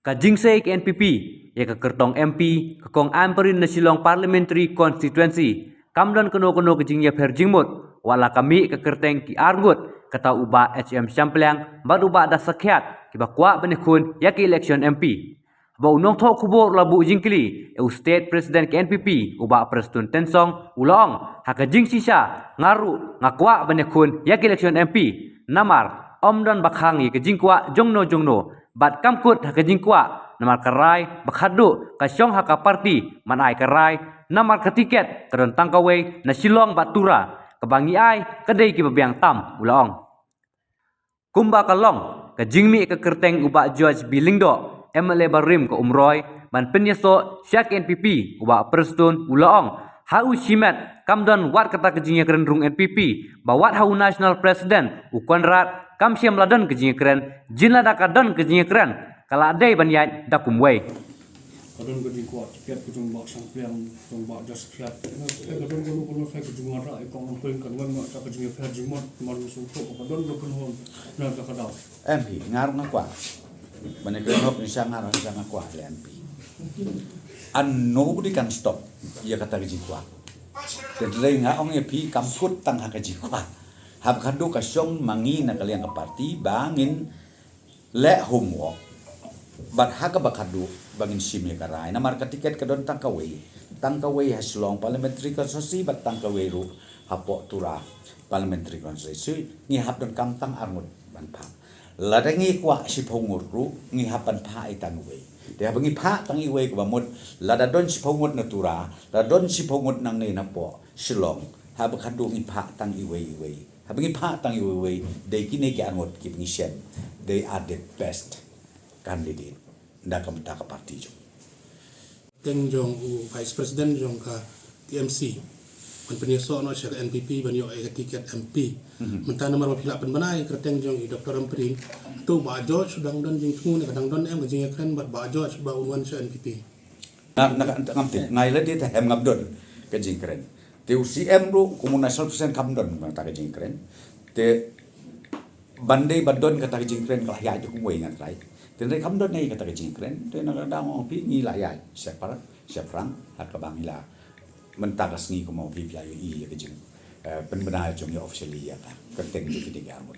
Ka jingsei ke NPP, ya ke kertong MP, ke kong amperin na Shillong Parliamentary Constituency, kamdan kono-kono ke jingya per jingmut, wala kami ke kerteng ki argut, kata uba HM Syampliang, bad uba da sakyat, kiba kwa benekun ya ke election MP. Ba unong thok kubur labu jingkili, state president ke NPP, uba Preston Tensong, ulong, haka jing sisa, ngaru, ngakwa benekun ya ke election MP, namar, omdan bakhang ke jingkwa jongno, bat kamkut haka jingkwa, namar karai, bakhadu, kasyong haka parti, manai karai, namar ketiket, kadon tangkaway, na Shillong batura, kebangi ai, kadai ki babiang tam, ulong. Kumba kalong, ke jingmi ke kerteng uba George Bilingdo, MLA Barim ke Umroy, ban penyeso Syak NPP, uba Preston, ulaong, hau Shimet, kamdan wat kata kejingnya keren rung NPP, bawat hau National President, Konrad, kam siam ladan kejingnya keren, jin lada kadan kejingnya keren, kala adai ban yai dakumway. Kadon gedi kuat tiket kujung bak sampiang kujung bak jas kiat kadon kono fai kujung ara ikong ampun kan wan mak tak kujung fer jimot mar musuko kadon do kun na ka kadau MP ngarung ngakwa bane krenok ni sangar ngakwa le MP an nobody can stop ya kata jikwa tedreng nga ong EP kamkut tang haka jikwa hab kadu ka syong mangi na kaliang ka parti bangin le homework bat haka bakadu bangin simye karai namar ka tiket kadon tangkaway haslong parliamentary constituency bat tangkaway ru hapo tura parliamentary constituency ni hab don kamtang armut ban pa ladangi kwa si pongur ru ngi hapan pa itanwe de bangi pa tangi we ko bamut ladadon si pongut natura ladon si pongut nang ne napo Shillong hab khadu ngi pa tangi we habangi pa tangi we de kine ki angot ki ngi shen they are the best candidate nda kam ta ka parti jo teng jong u vice president jong ka TMC man penyeso no syar NPP ban yo tiket MP mentana mar pila pen banai kerteng jong i Dr. Ampring tu ba George sedang don jing tmu ne kadang don em jing kren ba George ba unwan syar NPP na ngamti ngai le dia hem ngabdon ke jingkren te UCM ru komunasal persen kamdon ta ke jingkren te bandai badon kata ke jingkren ka ya ju kumwe ngan rai te re kamdon nei kata ke jingkren te na da ngong pi ni la ya siapa hat ka bangila mentakas ni ko mo vi ya ke jing penbenar jong ya officially ya ka kerteng ju kidi gamut